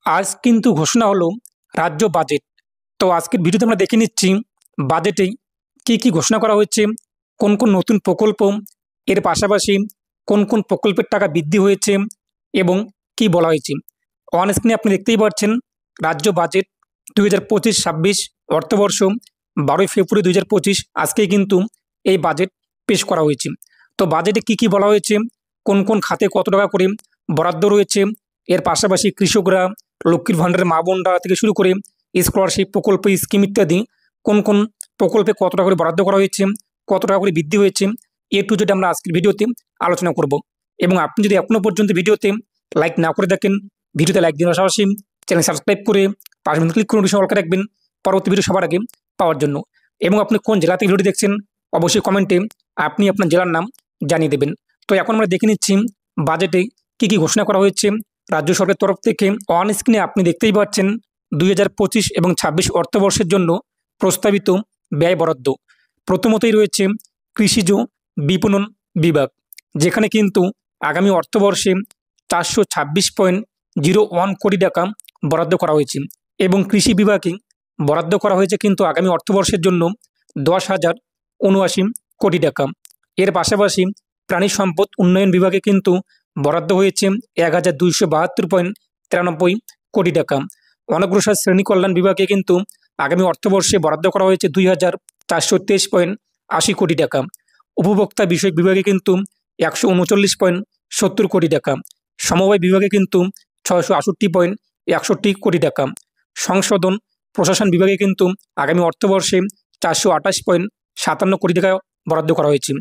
আজ কিন্তু ঘোষণা হলো রাজ্য বাজেট। তো আজকের ভিডিওতে আমরা দেখে নিচ্ছি বাজেটে কি কি ঘোষণা করা হয়েছে, কোন কোন নতুন প্রকল্প, এর পাশাপাশি কোন কোন প্রকল্পের টাকা বৃদ্ধি হয়েছে এবং কি বলা হয়েছে। অন স্ক্রিনে আপনি দেখতেই পাচ্ছেন রাজ্য বাজেট 2025-26 অর্থবর্ষ 12 ফেব্রুয়ারি 2025 আজকেই কিন্তু এই বাজেট পেশ করা হয়েছে। তো বাজেটে কি কি বলা হয়েছে, কোন কোন খাতে কত টাকা করে বরাদ্দ রয়েছে, এর পাশাপাশি কৃষকরা, লক্ষ্মীর ভাণ্ডারের মা বোনরা থেকে শুরু করে স্কলারশিপ প্রকল্প, স্কিম ইত্যাদি কোন কোন প্রকল্পে কত টাকা করে বরাদ্দ করা হয়েছে, কত টাকা করে বৃদ্ধি হয়েছে, এ টু জেড আমরা আজকের ভিডিওতে আলোচনা করব। এবং আপনি যদি এখনো পর্যন্ত ভিডিওতে লাইক না করে থাকেন, ভিডিওতে লাইক দিন, পাশাপাশি চ্যানেল সাবস্ক্রাইব করে পাশে ক্লিক করে নোটিফিকেশন অল করে রাখবেন পরবর্তী ভিডিও সবার আগে পাওয়ার জন্য। এবং আপনি কোন জেলা থেকে ভিডিওটি দেখছেন অবশ্যই কমেন্টে আপনি আপনার জেলার নাম জানিয়ে দেবেন। তো এখন আমরা দেখে নিচ্ছি বাজেটে কি কি ঘোষণা করা হয়েছে রাজ্য সরকারের তরফ থেকে। অন স্ক্রিনে আপনি দেখতেই পাচ্ছেন 2025 এবং 26 অর্থবর্ষের জন্য প্রস্তাবিত ব্যয় বরাদ্দ। প্রথমতই রয়েছে কৃষিজ বিপণন বিভাগ, যেখানে কিন্তু আগামী অর্থবর্ষে 426.01 কোটি টাকা বরাদ্দ করা হয়েছে এবং কৃষি বিভাগে বরাদ্দ করা হয়েছে কিন্তু আগামী অর্থবর্ষের জন্য 10,079 কোটি টাকা। এর পাশাপাশি প্রাণী সম্পদ উন্নয়ন বিভাগে কিন্তু বরাদ্দ হয়েছে 1,272.93 কোটি টাকা। অনগ্রসর শ্রেণী কল্যাণ বিভাগে কিন্তু আগামী অর্থবর্ষে বরাদ্দ করা হয়েছে 2,423.80 কোটি টাকা। উপভোক্তা বিষয়ক বিভাগে কিন্তু 139.70 কোটি টাকা। সমবায় বিভাগে কিন্তু 668.61 কোটি টাকা। সংশোধন প্রশাসন বিভাগে কিন্তু আগামী অর্থবর্ষে 428.57 কোটি টাকা বরাদ্দ করা হয়েছে।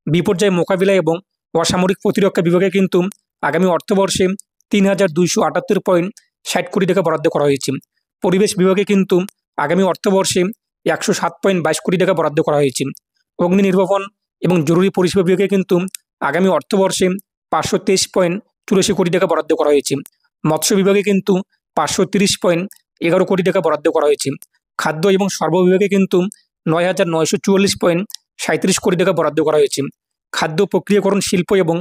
বিপর্যয় মোকাবিলা এবং অসামরিক প্রতিরক্ষা বিভাগে কিন্তু আগামী অর্থবর্ষে 3,278.60 কোটি টাকা বরাদ্দ করা হয়েছে। পরিবেশ বিভাগে কিন্তু আগামী অর্থবর্ষে 107.22 কোটি টাকা বরাদ্দ করা হয়েছে। অগ্নি নির্বাপন এবং জরুরি পরিষেবা বিভাগে কিন্তু আগামী অর্থবর্ষে 523.84 কোটি টাকা বরাদ্দ করা হয়েছে। মৎস্য বিভাগে কিন্তু 530.11 কোটি টাকা বরাদ্দ করা হয়েছে। খাদ্য এবং সর্ব বিভাগে কিন্তু 9,944.37 কোটি টাকা বরাদ্দ করা হয়েছে। খাদ্য প্রক্রিয়াকরণ শিল্প এবং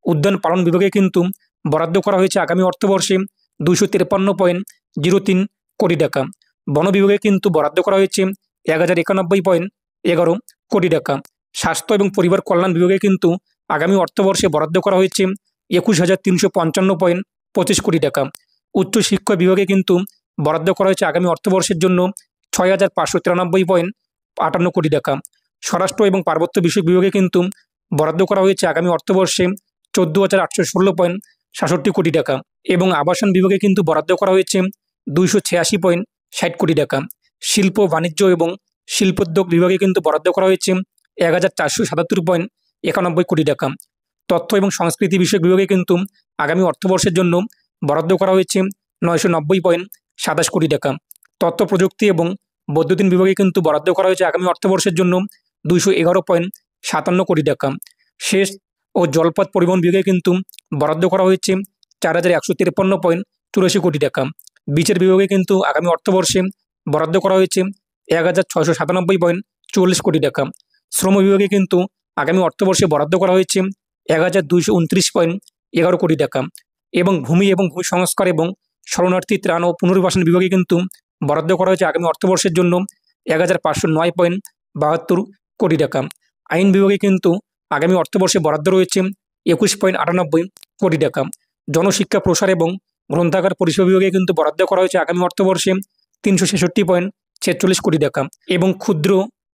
উদ্যান পালন বিভাগে কিন্তু বরাদ্দ করা হয়েছে আগামী অর্থবর্ষে 253.03 কোটি টাকা। বন বিভাগে কিন্তু বরাদ্দ করা হয়েছে 1,091.11 কোটি টাকা। স্বাস্থ্য এবং পরিবার কল্যাণ বিভাগে কিন্তু আগামী অর্থবর্ষে বরাদ্দ করা হয়েছে 21,355.25 কোটি টাকা। উচ্চশিক্ষা বিভাগে কিন্তু বরাদ্দ করা হয়েছে আগামী অর্থবর্ষের জন্য 6,593.58 কোটি টাকা। স্বরাষ্ট্র এবং পার্বত্য বিষয়ক বিভাগে কিন্তু বরাদ্দ করা হয়েছে আগামী অর্থবর্ষে 14,816.66 কোটি টাকা এবং আবাসন বিভাগে কিন্তু বরাদ্দ করা হয়েছে 286.60 কোটি টাকা। শিল্প বাণিজ্য এবং শিল্পোদ্যোগ বিভাগে কিন্তু বরাদ্দ করা হয়েছে 1,477.91 কোটি টাকা। তথ্য এবং সংস্কৃতি বিষয়ক বিভাগে কিন্তু আগামী অর্থবর্ষের জন্য বরাদ্দ করা হয়েছে 990.27 কোটি টাকা। তথ্য প্রযুক্তি এবং বৈদ্যুতিন বিভাগে কিন্তু বরাদ্দ করা হয়েছে আগামী অর্থবর্ষের জন্য 211.57 কোটি টাকা। সেচ ও জলপথ পরিবহন বিভাগে কিন্তু বরাদ্দ করা হয়েছে 4,153.84 কোটি টাকা। বীজের বিভাগে কিন্তু আগামী অর্থবর্ষে বরাদ্দ করা হয়েছে 1,697.44 কোটি টাকা। শ্রম বিভাগে কিন্তু আগামী অর্থবর্ষে বরাদ্দ করা হয়েছে 1,229.11 কোটি টাকা এবং ভূমি এবং ভূমি সংস্কার এবং শরণার্থী ত্রাণ ও পুনর্বাসন বিভাগে কিন্তু বরাদ্দ করা হয়েছে আগামী অর্থবর্ষের জন্য 1,509.72 কোটি টাকা। আইন বিভাগে কিন্তু আগামী অর্থবর্ষে বরাদ্দ রয়েছে 21.98 কোটি টাকা। জনশিক্ষা প্রসার এবং গ্রন্থাগার পরিষেবা বিভাগে কিন্তু বরাদ্দ করা হয়েছে আগামী অর্থবর্ষে 366.46 কোটি টাকা এবং ক্ষুদ্র,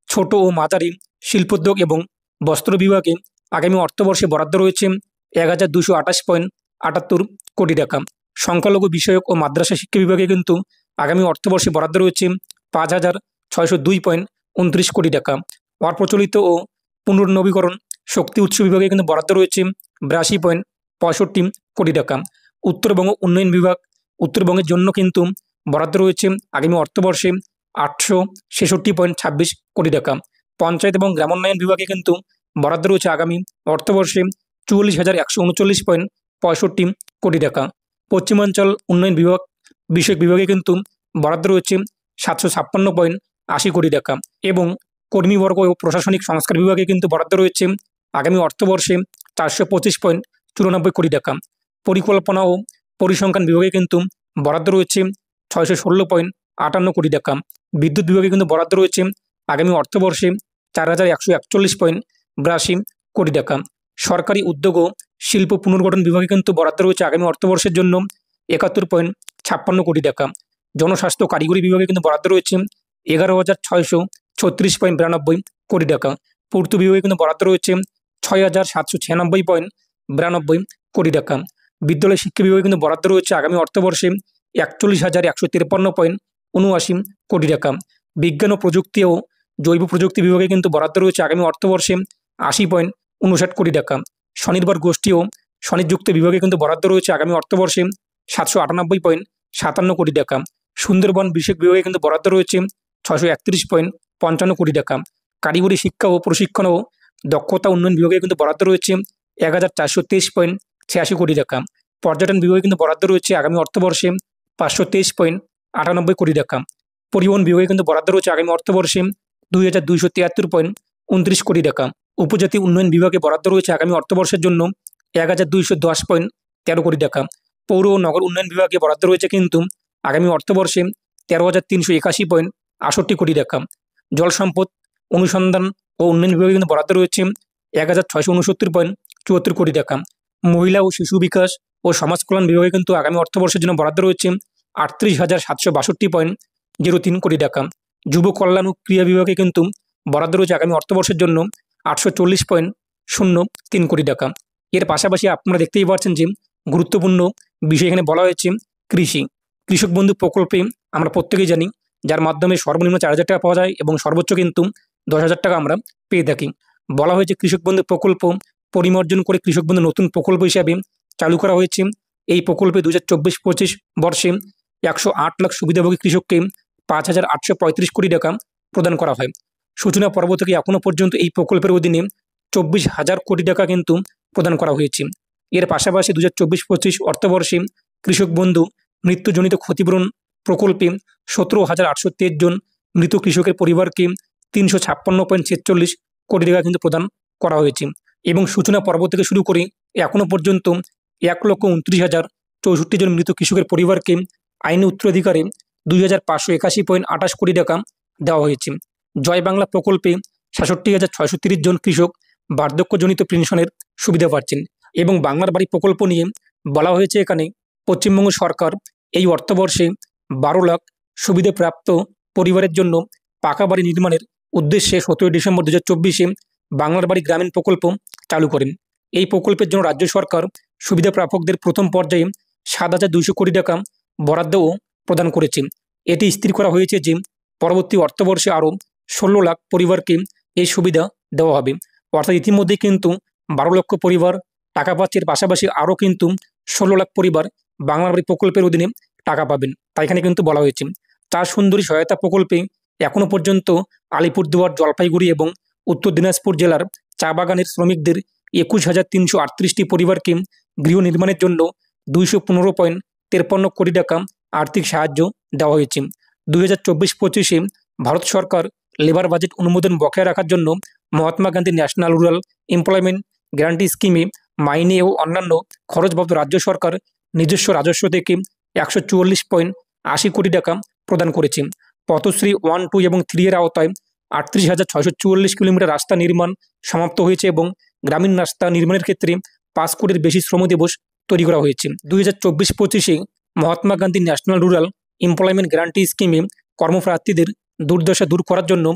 ছোট ও মাঝারি শিল্পোদ্যোগ এবং বস্ত্র বিভাগে আগামী অর্থবর্ষে বরাদ্দ রয়েছে 1,228.78 কোটি টাকা। সংখ্যালঘু বিষয়ক ও মাদ্রাসা শিক্ষা বিভাগে কিন্তু আগামী অর্থবর্ষে বরাদ্দ রয়েছে 5,602.29 কোটি টাকা। অপ্রচলিত ও পুনর্নবীকরণ শক্তি উৎস বিভাগে কিন্তু বরাদ্দ রয়েছে 82.65 কোটি টাকা। উত্তরবঙ্গ উন্নয়ন বিভাগ, উত্তরবঙ্গের জন্য কিন্তু বরাদ্দ রয়েছে আগামী অর্থবর্ষে 866.26 কোটি টাকা। পঞ্চায়েত এবং গ্রামোন্নয়ন বিভাগে কিন্তু বরাদ্দ রয়েছে আগামী অর্থবর্ষে 44,139.65 কোটি টাকা। পশ্চিমাঞ্চল উন্নয়ন বিভাগ বিষয়ক বিভাগে কিন্তু বরাদ্দ রয়েছে 756.80 কোটি টাকা এবং কর্মীবর্গ ও প্রশাসনিক সংস্কার বিভাগে কিন্তু বরাদ্দ রয়েছে আগামী অর্থবর্ষে 425.94 কোটি টাকা। পরিকল্পনা ও পরিসংখ্যান বিভাগে কিন্তু বরাদ্দ রয়েছে 616.58 কোটি টাকা। বিদ্যুৎ বিভাগে কিন্তু বরাদ্দ রয়েছে আগামী অর্থবর্ষে 4181.82 কোটি টাকা। সরকারি উদ্যোগ ও শিল্প পুনর্গঠন বিভাগে কিন্তু বরাদ্দ রয়েছে আগামী অর্থবর্ষের জন্য 71.56 কোটি টাকা। জনস্বাস্থ্য কারিগরি বিভাগে কিন্তু বরাদ্দ রয়েছে 11,636.92 কোটি টাকা। পূর্ত বিভাগে কিন্তু বরাদ্দ রয়েছে 6,796.92 কোটি টাকা। বিদ্যালয় শিক্ষা বিভাগে কিন্তু বরাদ্দ রয়েছে আগামী অর্থবর্ষে 41,153.79 কোটি টাকা। বিজ্ঞান ও প্রযুক্তি ও জৈব প্রযুক্তি বিভাগে কিন্তু বরাদ্দ রয়েছে আগামী অর্থবর্ষে 80.59 কোটি টাকা। স্বনির্ভর গোষ্ঠী ও স্বনিযুক্ত বিভাগে কিন্তু বরাদ্দ রয়েছে আগামী অর্থবর্ষে 798.57 কোটি টাকা। সুন্দরবন বিষয়ক বিভাগে কিন্তু বরাদ্দ রয়েছে 631.55 কোটি টাকা। কারিগরি শিক্ষা ও প্রশিক্ষণ ও দক্ষতা উন্নয়ন বিভাগে কিন্তু বরাদ্দ রয়েছে 1,423.86 কোটি টাকা। পর্যটন বিভাগে কিন্তু বরাদ্দ রয়েছে আগামী অর্থবর্ষে 523.98 কোটি টাকা। পরিবহন বিভাগে কিন্তু বরাদ্দ রয়েছে আগামী অর্থবর্ষে 2,273.29 কোটি টাকা। উপজাতি উন্নয়ন বিভাগে বরাদ্দ রয়েছে আগামী অর্থবর্ষের জন্য 1,210.13 কোটি টাকা। পৌর ও নগর উন্নয়ন বিভাগে বরাদ্দ রয়েছে কিন্তু আগামী অর্থবর্ষে 13,381.68 কোটি টাকা। জল সম্পদ অনুসন্ধান ও উন্নয়ন বিভাগে কিন্তু বরাদ্দ রয়েছে 1,669.74 কোটি টাকা। মহিলা ও শিশু বিকাশ ও সমাজ কল্যাণ বিভাগে কিন্তু আগামী অর্থবর্ষের জন্য বরাদ্দ রয়েছে 38,762.03 কোটি টাকা। যুব কল্যাণ ও ক্রীড়া বিভাগে কিন্তু বরাদ্দ রয়েছে আগামী অর্থবর্ষের জন্য 840.03 কোটি টাকা। এর পাশাপাশি আপনারা দেখতেই পাচ্ছেন যে গুরুত্বপূর্ণ বিষয় এখানে বলা হয়েছে কৃষি। কৃষক বন্ধু প্রকল্পে আমরা প্রত্যেকেই জানি, যার মাধ্যমে সর্বনিম্ন 4,000 টাকা পাওয়া যায় এবং সর্বোচ্চ কিন্তু 10,000 টাকা আমরা পেয়ে থাকি। বলা হয়েছে কৃষক বন্ধু প্রকল্প পরিমার্জন করে কৃষক বন্ধু নতুন প্রকল্প হিসাবে চালু করা হয়েছে। এই প্রকল্পে 2024-25 বর্ষে 108 লাখ সুবিধাভোগী কৃষককে 5,835 কোটি টাকা প্রদান করা হয়। সূচনা পর্ব থেকে এখনও পর্যন্ত এই প্রকল্পের অধীনে 24,000 কোটি টাকা কিন্তু প্রদান করা হয়েছে। এর পাশাপাশি 2024-25 অর্থবর্ষে কৃষক বন্ধু মৃত্যুজনিত ক্ষতিপূরণ প্রকল্পে 17,823 জন মৃত কৃষকের পরিবারকে 356.46 কোটি টাকা কিন্তু প্রদান করা হয়েছে। এবং সূচনা পর্ব থেকে শুরু করে এখনও পর্যন্ত 1,29,064 জন মৃত কৃষকের পরিবারকে আইনি উত্তরাধিকারে 2,581.28 কোটি টাকা দেওয়া হয়েছে। জয় বাংলা প্রকল্পে 66,630 জন কৃষক বার্ধক্যজনিত পেনশনের সুবিধা পাচ্ছেন। এবং বাংলার বাড়ি প্রকল্প নিয়ে বলা হয়েছে এখানে পশ্চিমবঙ্গ সরকার এই অর্থবর্ষে 12 লাখ সুবিধাপ্রাপ্ত পরিবারের জন্য পাকা বাড়ি নির্মাণের উদ্দেশ্যে 17 ডিসেম্বর 2024 বাংলার বাড়ি গ্রামীণ প্রকল্প চালু করেন। এই প্রকল্পের জন্য রাজ্য সরকার সুবিধা প্রাপকদের প্রথম পর্যায়ে 7,200 কোটি টাকা বরাদ্দও প্রদান করেছে। এটি স্থির করা হয়েছে যে পরবর্তী অর্থবর্ষে আরও 16 লাখ পরিবারকে এই সুবিধা দেওয়া হবে। অর্থাৎ ইতিমধ্যে কিন্তু 12 লক্ষ পরিবার টাকা পাচ্ছে, এর পাশাপাশি আরও কিন্তু 16 লাখ পরিবার বাংলার বাড়ি প্রকল্পের অধীনে টাকা পাবেন, তাই এখানে কিন্তু বলা হয়েছে। চার সুন্দরী সহায়তা প্রকল্পে এখনও পর্যন্ত আলিপুরদুয়ার, জলপাইগুড়ি এবং উত্তর দিনাজপুর জেলার চা বাগানের শ্রমিকদের 21,338টি পরিবারকে গৃহ নির্মাণের জন্য 215.53 কোটি টাকা আর্থিক সাহায্য দেওয়া হয়েছে। 2024-25 ভারত সরকার লেবার বাজেট অনুমোদন বকেয়া রাখার জন্য Mahatma Gandhi national rural employment guarantee স্কিমে মাইনে ও অন্যান্য খরচ বাবদ রাজ্য সরকার নিজস্ব রাজস্ব থেকে 144.80 কোটি টাকা প্রদান করেছে। পথশ্রী 1, 2 এবং 3 এর আওতায় 38,644 কিলোমিটার রাস্তা নির্মাণ সমাপ্ত হয়েছে এবং গ্রামীণ রাস্তা নির্মাণের ক্ষেত্রে 5 কোটির বেশি শ্রম দিবস তৈরি করা হয়েছে। 2024-25 Mahatma Gandhi national rural employment guarantee স্কিমে কর্মপ্রার্থীদের দুর্দশা দূর করার জন্য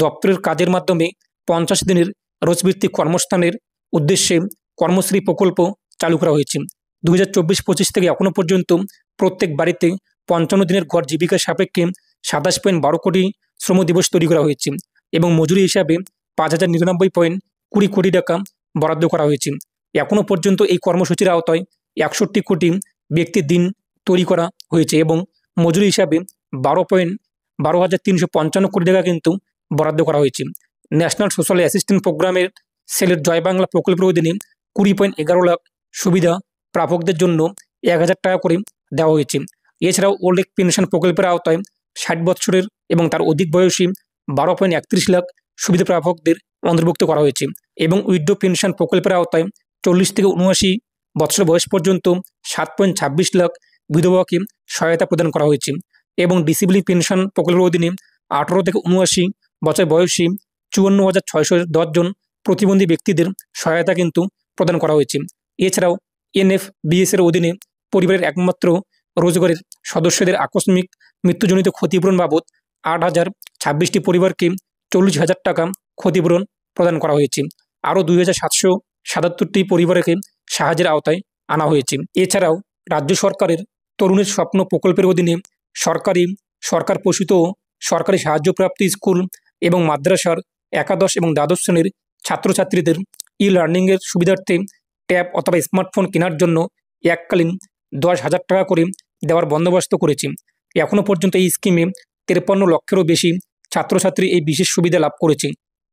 দপ্তরের কাজের মাধ্যমে 50 দিনের রোজভিত্তিক কর্মস্থানের উদ্দেশ্যে কর্মশ্রী প্রকল্প চালু করা হয়েছে। 2024-25 থেকে এখনও পর্যন্ত প্রত্যেক বাড়িতে 55 দিনের গড় জীবিকা সাপেক্ষে 27.12 কোটি শ্রম দিবস তৈরি করা হয়েছে এবং মজুরি হিসাবে 5,099.20 কোটি টাকা বরাদ্দ করা হয়েছে। এখনও পর্যন্ত এই কর্মসূচির আওতায় 61 কোটি ব্যক্তির দিন তৈরি করা হয়েছে এবং মজুরি হিসাবে 12,355 কোটি টাকা কিন্তু বরাদ্দ করা হয়েছে। ন্যাশনাল সোশ্যাল অ্যাসিস্ট্যান্ট প্রোগ্রামের সেলের জয় বাংলা প্রকল্পের অধীনে 20.11 লাখ সুবিধা প্রাপকদের জন্য 1,000 টাকা করে দেওয়া হয়েছে। এছাড়াও ওল্ড এজ পেনশন প্রকল্পের আওতায় 60 বছরের এবং তার অধিক বয়সী 12.31 লাখ সুবিধা প্রাপকদের অন্তর্ভুক্ত করা হয়েছে এবং উইডো পেনশন প্রকল্পের আওতায় 40 থেকে 79 বছর বয়স পর্যন্ত 7.26 লাখ বিধবাকে সহায়তা প্রদান করা হয়েছে এবং ডিসেবিলিটি পেনশন প্রকল্পের অধীনে 18 থেকে 79 বছর বয়সী 54,610 জন প্রতিবন্ধী ব্যক্তিদের সহায়তা কিন্তু প্রদান করা হয়েছে। এছাড়াও NFBS এর অধীনে পরিবারের একমাত্র রোজগারের সদস্যদের আকস্মিক মৃত্যুজনিত ক্ষতিপূরণ বাবদ 8,026টি পরিবারকে 40,000 টাকা ক্ষতিপূরণ প্রদান করা হয়েছে। আরও 2,777টি পরিবারকে সাহায্যের আওতায় আনা হয়েছে। এছাড়াও রাজ্য সরকারের তরুণের স্বপ্ন প্রকল্পের অধীনে সরকার পোষিত ও সরকারি সাহায্যপ্রাপ্ত স্কুল এবং মাদ্রাসার একাদশ এবং দ্বাদশ শ্রেণীর ছাত্রছাত্রীদের লার্নিংয়ের সুবিধার্থে ট্যাব অথবা স্মার্টফোন কেনার জন্য এককালীন 10,000 টাকা করে দেওয়ার বন্দোবস্ত করেছে। এখনও পর্যন্ত এই স্কিমে 53 লক্ষেরও বেশি ছাত্রছাত্রী এই বিশেষ সুবিধা লাভ করেছে।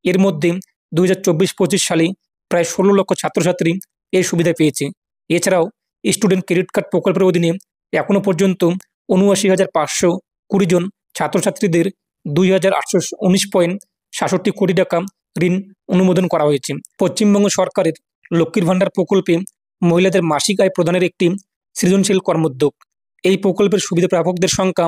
এর মধ্যে 2024-25 সালে প্রায় 16 লক্ষ ছাত্রছাত্রী এই সুবিধা পেয়েছে। এছাড়াও স্টুডেন্ট ক্রেডিট কার্ড প্রকল্পের অধীনে এখনও পর্যন্ত 79,520 জন ছাত্রছাত্রীদের 2,819.67 কোটি টাকা ঋণ অনুমোদন করা হয়েছে। পশ্চিমবঙ্গ সরকারের লক্ষ্মীর ভাণ্ডার প্রকল্পে মহিলাদের মাসিক আয় প্রদানের একটি সৃজনশীল কর্মোদ্যোগ। এই প্রকল্পের সুবিধা প্রাপকদের সংখ্যা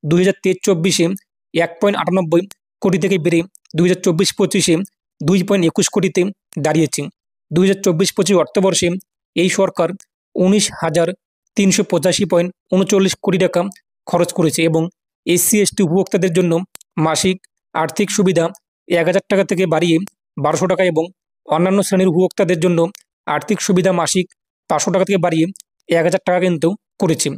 2023-24-এ 1.98 কোটি থেকে বেড়ে 2024-25-এ 2.21 কোটিতে দাঁড়িয়েছে। 2024-25 অর্থবর্ষে এই সরকার 19,385.39 কোটি টাকা খরচ করেছে এবং SC/ST উপভোক্তাদের জন্য মাসিক আর্থিক সুবিধা 1,000 টাকা থেকে বাড়িয়ে 1,200 টাকা এবং অন্যান্য শ্রেণীর উপভোক্তাদের জন্য আর্থিক সুবিধা মাসিক 500 টাকা থেকে বাড়িয়ে 1,000 টাকা কিন্তু করেছে।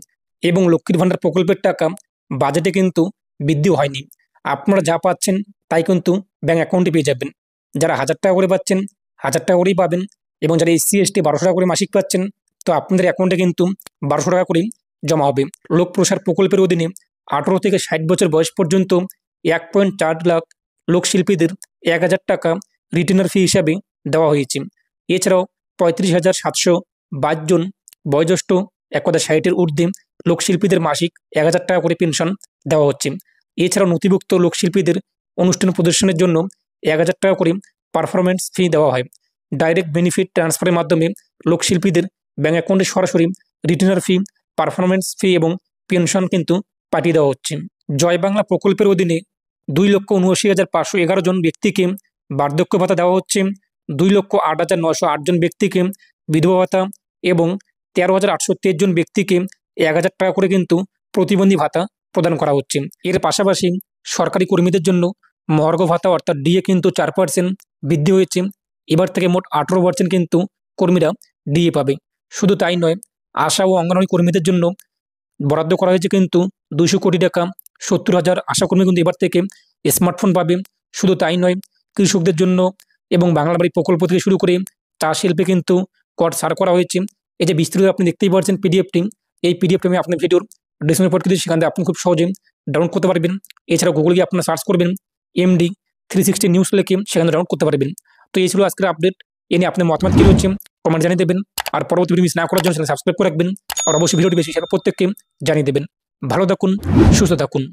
এবং লক্ষ্মীর ভাণ্ডার প্রকল্পের টাকা বাজেটে কিন্তু বৃদ্ধি হয়নি। আপনারা যা পাচ্ছেন তাই কিন্তু ব্যাঙ্ক অ্যাকাউন্টে পেয়ে যাবেন। যারা 1,000 টাকা করে পাচ্ছেন 1,000 টাকা করেই পাবেন এবং যারা SC/ST 1,200 টাকা করে মাসিক পাচ্ছেন তো আপনাদের অ্যাকাউন্টে কিন্তু 1,200 টাকা করেই জমা হবে। লোক প্রসার প্রকল্পের অধীনে 18 থেকে 60 বছর বয়স পর্যন্ত 1.4 লাখ লোকশিল্পীদের 1,000 টাকা রিটেনার ফি হিসাবে দেওয়া হয়েছে। এছাড়াও 35,722 জন বয়োজ্যেষ্ঠ 1,60-এর ঊর্ধ্বে লোকশিল্পীদের মাসিক 1,000 টাকা করে পেনশন দেওয়া হচ্ছে। এছাড়াও নথিভুক্ত লোকশিল্পীদের অনুষ্ঠান প্রদর্শনের জন্য 1,000 টাকা করে পারফরমেন্স ফি দেওয়া হয়। ডাইরেক্ট বেনিফিট ট্রান্সফারের মাধ্যমে লোকশিল্পীদের ব্যাঙ্ক অ্যাকাউন্টে সরাসরি রিটেনার ফি, পারফরমেন্স ফি এবং পেনশন কিন্তু পাঠিয়ে দেওয়া হচ্ছে। জয় বাংলা প্রকল্পের অধীনে 2,79,511 জন ব্যক্তিকে বার্ধক্য ভাতা দেওয়া হচ্ছে, 2,08,908 জন ব্যক্তিকে বিধবা ভাতা এবং 13,823 জন ব্যক্তিকে 1,000 টাকা করে কিন্তু প্রতিবন্ধী ভাতা প্রদান করা হচ্ছে। এর পাশাপাশি সরকারি কর্মীদের জন্য মহার্ঘ ভাতা অর্থাৎ ডিএ কিন্তু 4% বৃদ্ধি হয়েছে। এবার থেকে মোট 18% কিন্তু কর্মীরা ডিএ পাবে। শুধু তাই নয়, আশা ও অঙ্গনওয়াড়ি কর্মীদের জন্য বরাদ্দ করা হয়েছে কিন্তু 200 কোটি টাকা। 70,000 আশাকর্মী কিন্তু এবার থেকে স্মার্টফোন পাবে। শুধু তাই নয়, কৃষকদের জন্য এবং বাংলা বাড়ি প্রকল্প থেকে শুরু করে চা শিল্পে কিন্তু কর ছাড় করা হয়েছে। এই যে বিস্তারিত আপনি দেখতেই পাচ্ছেন পিডিএফটি, এই পিডিএফটি আমি আপনার ভিডিওর ডিসক্রিপশনে পড়ে দিচ্ছি, সেখান থেকে আপনি খুব সহজে ডাউনলোড করতে পারবেন। এছাড়াও গুগলে গিয়ে আপনারা সার্চ করবেন MD 360 নিউজ লিখে সেখানে ডাউনলোড করতে পারবেন। তো এই ছিল আজকের আপডেট। এ নিয়ে আপনার মতামত কী হচ্ছে কমেন্ট জানিয়ে দেবেন। আর পরবর্তী ভিডিও মিস না করার জন্য সাবস্ক্রাইব করে রাখবেন আর অবশ্যই ভিডিওটি বেশি প্রত্যেককে জানিয়ে দেবেন। ভালো থাকুন, সুস্থ থাকুন।